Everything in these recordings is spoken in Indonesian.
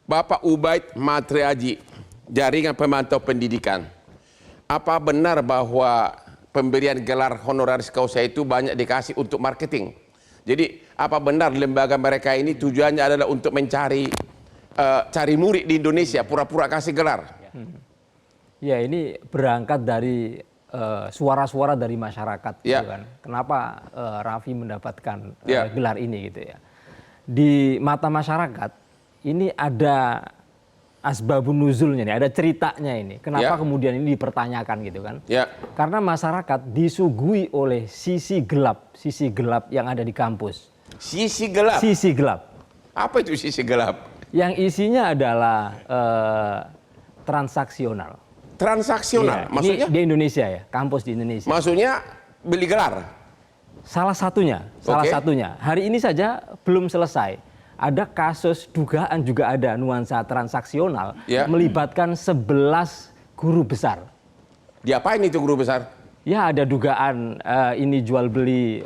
Bapak Ubaid Matriaji, Jaringan Pemantau Pendidikan. Apa benar bahwa pemberian gelar honoris causa itu banyak dikasih untuk marketing? Jadi apa benar lembaga mereka ini tujuannya adalah untuk mencari cari murid di Indonesia, pura-pura kasih gelar? Ya, ini berangkat dari suara-suara dari masyarakat, gitu kan. Kenapa Raffi mendapatkan gelar ini gitu ya? Di mata masyarakat ini ada asbabun nuzulnya nih, ada ceritanya ini. Kenapa kemudian ini dipertanyakan gitu kan? Karena masyarakat disuguhi oleh sisi gelap yang ada di kampus. Sisi gelap? Sisi gelap. Apa itu sisi gelap? Yang isinya adalah transaksional. Transaksional? Iya, maksudnya? Ini di Indonesia ya, kampus di Indonesia. Maksudnya beli gelar? Salah satunya. Hari ini saja belum selesai. Ada kasus dugaan juga ada nuansa transaksional melibatkan 11 guru besar. Diapain itu guru besar? Ya, ada dugaan ini jual beli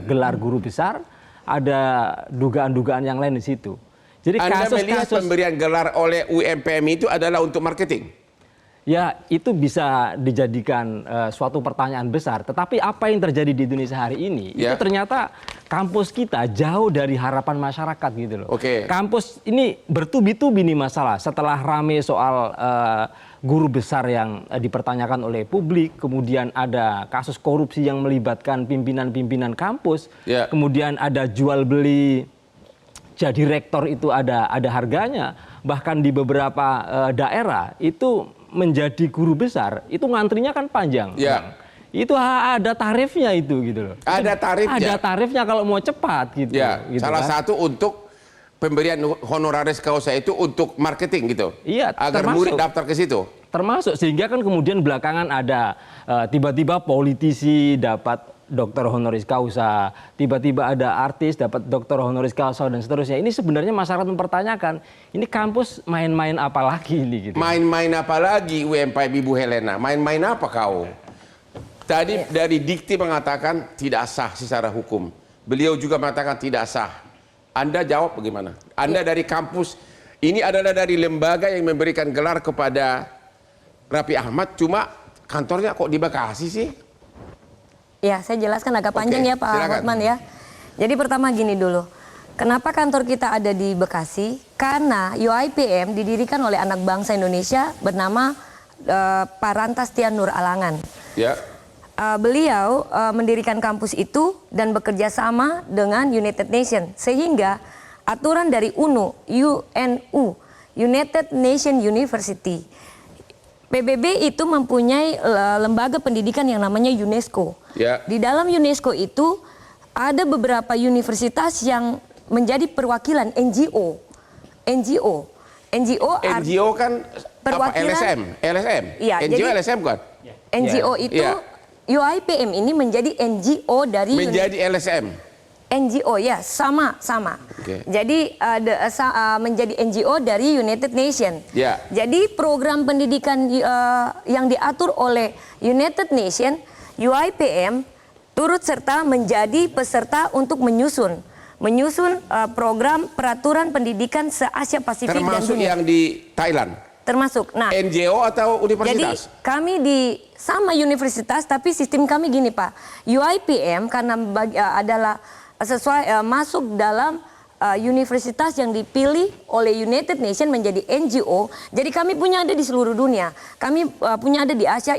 gelar guru besar, ada dugaan-dugaan yang lain di situ. Jadi Anda melihat pemberian gelar oleh UMPM itu adalah untuk marketing? Ya, itu bisa dijadikan suatu pertanyaan besar. Tetapi apa yang terjadi di Indonesia hari ini, itu ternyata kampus kita jauh dari harapan masyarakat gitu loh. Kampus ini bertubi-tubi nih masalah. Setelah rame soal guru besar yang dipertanyakan oleh publik, kemudian ada kasus korupsi yang melibatkan pimpinan-pimpinan kampus, kemudian ada jual beli jadi rektor itu ada harganya, bahkan di beberapa daerah itu menjadi guru besar itu ngantrinya kan panjang. Itu ada tarifnya itu gitu loh. Ada tarifnya. Ada tarifnya kalau mau cepat gitu. Gitu salah satu untuk pemberian honoris causa itu untuk marketing gitu. Iya. Agar murid daftar ke situ. Termasuk sehingga kan kemudian belakangan ada tiba-tiba politisi dapat dokter honoris causa, tiba-tiba ada artis dapat dokter honoris causa dan seterusnya. Ini sebenarnya masyarakat mempertanyakan, ini kampus main-main apa lagi ini gitu. Main-main apa lagi UMPM Ibu Helena? Main-main apa kau? Tadi dari Dikti mengatakan tidak sah secara hukum. Beliau juga mengatakan tidak sah. Anda jawab bagaimana? Anda dari kampus, ini adalah dari lembaga yang memberikan gelar kepada Raffi Ahmad, cuma kantornya kok di Bekasi sih? Ya, saya jelaskan agak panjang ya Pak Hotman ya. Jadi pertama gini dulu, kenapa kantor kita ada di Bekasi? Karena UIPM didirikan oleh anak bangsa Indonesia bernama Pak Rantastian Nur Alangan. Beliau mendirikan kampus itu dan bekerja sama dengan United Nations. Sehingga aturan dari UNU, United Nation University, PBB itu mempunyai lembaga pendidikan yang namanya UNESCO. Di dalam UNESCO itu ada beberapa universitas yang menjadi perwakilan NGO. NGO kan perwakilan LSM. Iya, NGO jadi, LSM kan? NGO itu UIPM ini menjadi NGO dari LSM. NGO ya, sama. Jadi menjadi NGO dari United Nations. Jadi program pendidikan yang diatur oleh United Nations, UIPM turut serta menjadi peserta untuk menyusun program peraturan pendidikan se-Asia Pasifik dan dunia. Termasuk yang di Thailand. Termasuk. Nah, NGO atau universitas? Jadi kami sama universitas, tapi sistem kami gini Pak. UIPM karena adalah masuk dalam universitas yang dipilih oleh United Nations menjadi NGO. Jadi kami punya ada di seluruh dunia. Kami punya ada di Asia,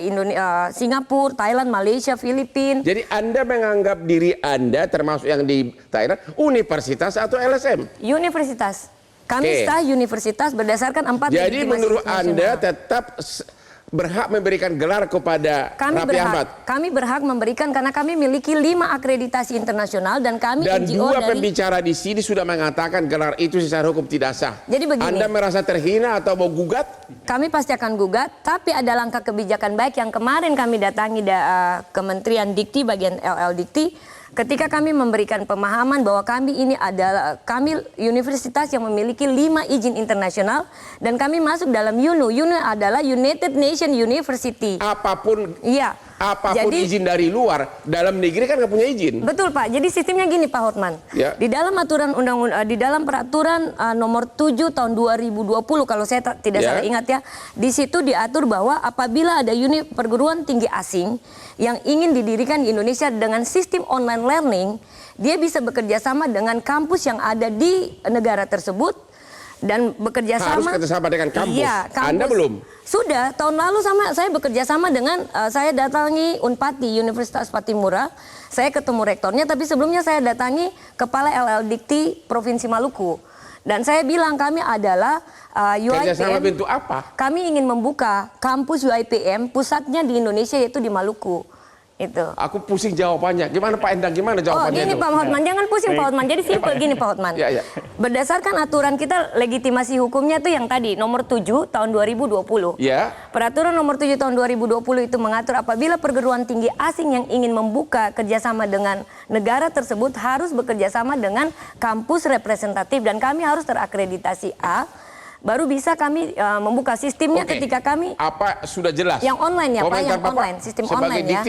Singapura, Thailand, Malaysia, Filipina. Jadi Anda menganggap diri Anda termasuk yang di Thailand universitas atau LSM? Universitas. Kami sah universitas berdasarkan 4 legitimasi. Jadi menurut Anda tetap berhak memberikan gelar kepada Raffi Ahmad? Kami berhak memberikan karena kami miliki 5 akreditasi internasional dan kami NGO dua pembicara di sini sudah mengatakan gelar itu secara hukum tidak sah. Jadi begini. Anda merasa terhina atau mau gugat? Kami pasti akan gugat, tapi ada langkah kebijakan baik yang kemarin kami datangi Kementerian Dikti bagian LL Dikti. Ketika kami memberikan pemahaman bahwa kami ini adalah universitas yang memiliki 5 izin internasional dan kami masuk dalam UNU. UNU adalah United Nation University. Apapun Apapun Jadi, izin dari luar, dalam negeri kan nggak punya izin. Betul Pak. Jadi sistemnya gini Pak Hotman. Ya. Di dalam aturan di dalam peraturan nomor 7 tahun 2020 kalau saya tidak salah ingat ya, di situ diatur bahwa apabila ada unit perguruan tinggi asing yang ingin didirikan di Indonesia dengan sistem online learning, dia bisa bekerja sama dengan kampus yang ada di negara tersebut. Dan bekerja Harus sama. kerjasama dengan kampus. Iya, kampus. Anda belum? Sudah, tahun lalu saya bekerja sama dengan, saya datangi Unpati, Universitas Patimura. Saya ketemu rektornya, tapi sebelumnya saya datangi Kepala LL Dikti Provinsi Maluku. Dan saya bilang kami adalah UiPM. Kerjasama bentuk apa? Kami ingin membuka kampus UiPM, pusatnya di Indonesia yaitu di Maluku. Itu. Aku pusing jawabannya. Gimana Pak Endang, gimana jawabannya gini itu? Pak Hotman, jangan pusing Pak Hotman. Jadi simpel gini Pak Hotman. Ya. Berdasarkan aturan kita, legitimasi hukumnya itu yang tadi nomor 7 tahun 2020. Ya. Peraturan nomor 7 tahun 2020 itu mengatur apabila perguruan tinggi asing yang ingin membuka kerjasama dengan negara tersebut harus bekerjasama dengan kampus representatif dan kami harus terakreditasi A. Baru bisa kami membuka sistemnya ketika kami apa sudah jelas yang online ya Pak, komentar yang online, sistem online ya.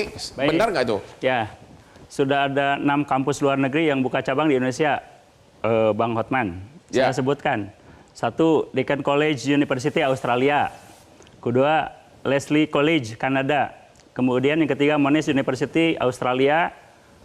Benar nggak itu? Ya, sudah ada 6 kampus luar negeri yang buka cabang di Indonesia, Bang Hotman. Saya sebutkan. 1, Deakin College University Australia. Kedua, Lesley College Kanada. Kemudian yang ketiga, Monash University Australia,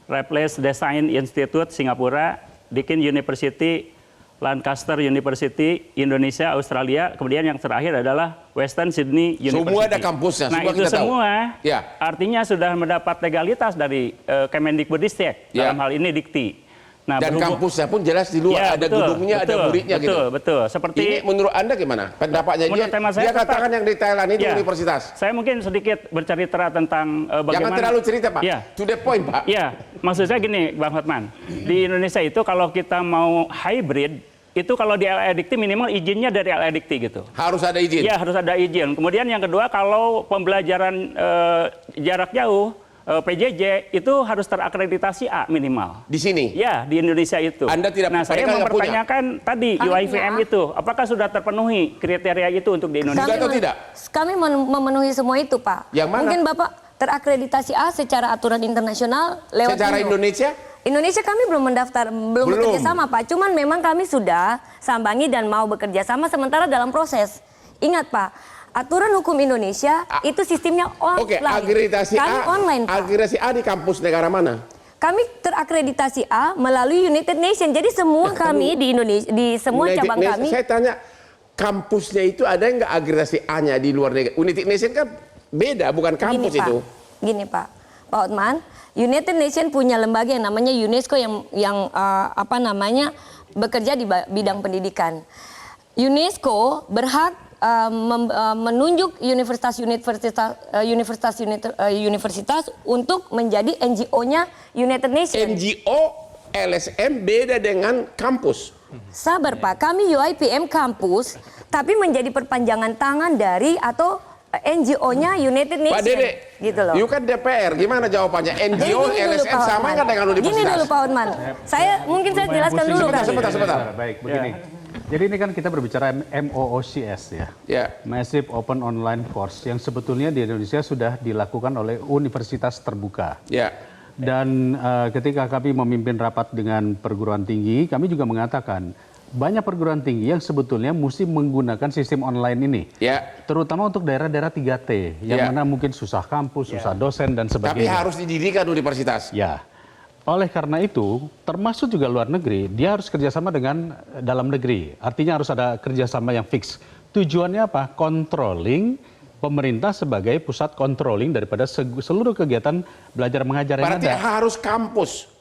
Raffles Design Institute Singapura, Deakin University Lancaster University Indonesia, Australia, kemudian yang terakhir adalah Western Sydney University. Semua ada kampusnya, nah semua itu kita semua tahu. Ya. Artinya sudah mendapat legalitas dari Kemendikbudristek dalam hal ini Dikti. Nah, dan kampusnya pun jelas di luar, ada gedungnya, ada muridnya gitu. Betul. Seperti ini menurut Anda gimana? Pendapatnya dia katakan yang di Thailand itu universitas. Saya mungkin sedikit bercerita tentang bagaimana. Jangan terlalu cerita Pak, to the point Pak. Iya, maksud saya gini Bang Hotman. Di Indonesia itu kalau kita mau hybrid, itu kalau di LA Dikti minimal izinnya dari LA Dikti gitu. Harus ada izin? Iya, harus ada izin. Kemudian yang kedua kalau pembelajaran jarak jauh, PJJ itu harus terakreditasi A minimal. Di sini? Ya, di Indonesia itu. Anda tidak. Nah, saya mempertanyakan tadi UiPM itu, apakah sudah terpenuhi kriteria itu untuk di Indonesia? Atau tidak? Kami memenuhi semua itu, Pak. Yang mana? Mungkin Bapak terakreditasi A secara aturan internasional lewat secara Indonesia? Indonesia kami belum mendaftar, belum bekerja sama, Pak. Cuman memang kami sudah sambangi dan mau bekerja sama sementara dalam proses. Ingat, Pak. Aturan hukum Indonesia itu sistemnya online. Oke, akreditasi kami A, online, Pak. akreditasi A di kampus negara mana? Kami terakreditasi A melalui United Nations. Jadi semua kami di Indonesia, di semua United cabang Nation, kami. saya tanya, kampusnya itu ada nggak akreditasi A-nya di luar negeri? United Nations kan beda, bukan kampus Gini, itu. Gini Pak Hotman, United Nations punya lembaga yang namanya UNESCO yang bekerja di bidang pendidikan. UNESCO berhak menunjuk universitas untuk menjadi NGO-nya United Nations. NGO LSM beda dengan kampus. Sabar Pak, kami UiPM kampus, tapi menjadi perpanjangan tangan dari atau NGO-nya United Nations. Pak Dede, gitu loh. you kan DPR, gimana jawabannya? NGO LSM sama nggak dengan universitas? Gini dulu Pak Hotman, saya jelaskan dulu kan. Sebentar. Baik, begini. Jadi ini kan kita berbicara MOOCS ya, Massive Open Online Course yang sebetulnya di Indonesia sudah dilakukan oleh universitas terbuka. Ya. Dan ketika kami memimpin rapat dengan perguruan tinggi, kami juga mengatakan banyak perguruan tinggi yang sebetulnya mesti menggunakan sistem online ini. Ya. Terutama untuk daerah-daerah 3T, yang mana mungkin susah kampus, susah dosen dan sebagainya. Tapi harus didirikan universitas. Ya. Oleh karena itu, termasuk juga luar negeri, dia harus kerjasama dengan dalam negeri. Artinya harus ada kerjasama yang fix. Tujuannya apa? Controlling pemerintah sebagai pusat controlling daripada seluruh kegiatan belajar mengajar yang ada. Berarti harus kampus.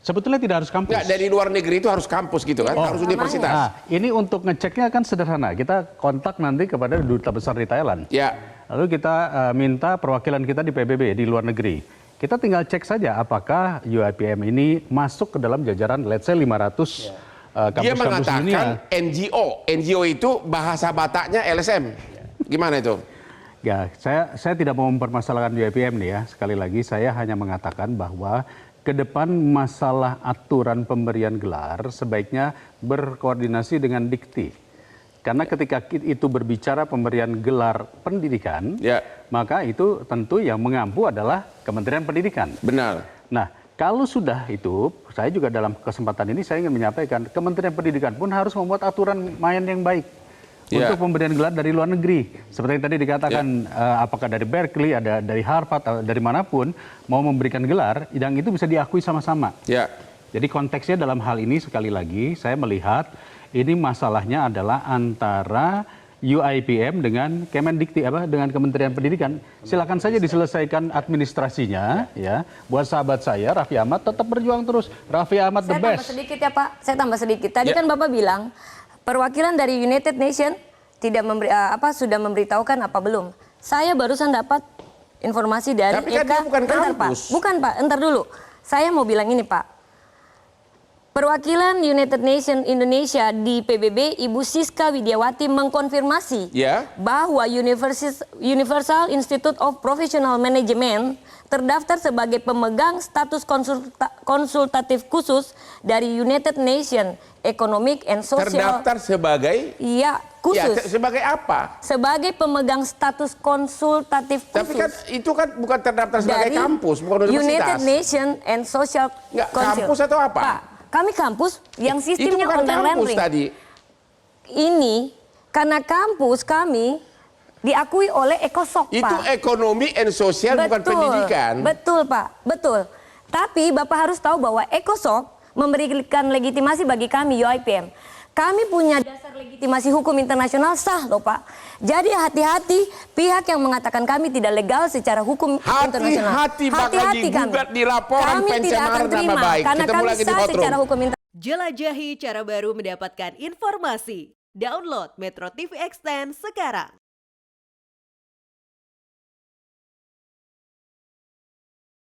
Sebetulnya tidak harus kampus. Nggak, dari luar negeri itu harus kampus gitu kan, harus universitas. Nah, ini untuk ngeceknya kan sederhana. Kita kontak nanti kepada duta besar di Thailand. Ya. Lalu kita minta perwakilan kita di PBB di luar negeri. Kita tinggal cek saja apakah UiPM ini masuk ke dalam jajaran let's say 500 kampus-kampus dunia. Dia mengatakan NGO. NGO itu bahasa Bataknya LSM. Gimana itu? Ya, saya tidak mau mempermasalahkan UiPM nih ya. Sekali lagi saya hanya mengatakan bahwa ke depan masalah aturan pemberian gelar sebaiknya berkoordinasi dengan Dikti. Karena ketika itu berbicara pemberian gelar pendidikan, maka itu tentu yang mengampu adalah Kementerian Pendidikan. Benar. Nah, kalau sudah itu, saya juga dalam kesempatan ini saya ingin menyampaikan, Kementerian Pendidikan pun harus membuat aturan main yang baik untuk pemberian gelar dari luar negeri. Seperti yang tadi dikatakan, apakah dari Berkeley, ada dari Harvard, atau dari manapun, mau memberikan gelar, yang itu bisa diakui sama-sama. Jadi konteksnya dalam hal ini sekali lagi, saya melihat ini masalahnya adalah antara UIPM dengan Kemendikti dengan Kementerian Pendidikan. Silakan saja diselesaikan administrasinya ya. Buat sahabat saya Raffi Ahmad tetap berjuang terus. Raffi Ahmad the best. Saya tambah sedikit ya Pak. Saya tambah sedikit. Tadi kan Bapak bilang perwakilan dari United Nation tidak sudah memberitahukan apa belum. Saya barusan dapat informasi dari Tapi kan dia bukan kampus. Bukan Pak, entar dulu. Saya mau bilang ini Pak. Perwakilan United Nation Indonesia di PBB, Ibu Siska Widiawati mengkonfirmasi bahwa Universal Institute of Professional Management terdaftar sebagai pemegang status konsultatif khusus dari United Nation Economic and Social. Terdaftar sebagai? Iya, khusus. Ya, sebagai apa? Sebagai pemegang status konsultatif khusus. Tapi kan itu kan bukan terdaftar sebagai kampus, bukan universitas. United Nation and Social Council. Kampus atau apa? Pak, kami kampus yang sistemnya itu bukan kampus ring. tadi. Ini karena kampus kami diakui oleh ECOSOC, Pak. Itu ekonomi and sosial, bukan pendidikan. Betul, Pak. Betul. Tapi Bapak harus tahu bahwa ECOSOC memberikan legitimasi bagi kami UIPM. Kami punya dasar legitimasi hukum internasional sah loh Pak. Jadi hati-hati pihak yang mengatakan kami tidak legal secara hukum internasional. Hati-hati bakal digugat di laporan pencemaran nama baik. Karena Ketemu kami lagi di sah Hotroom. secara hukum internasional. Jelajahi cara baru mendapatkan informasi. Download Metro TV Extend sekarang.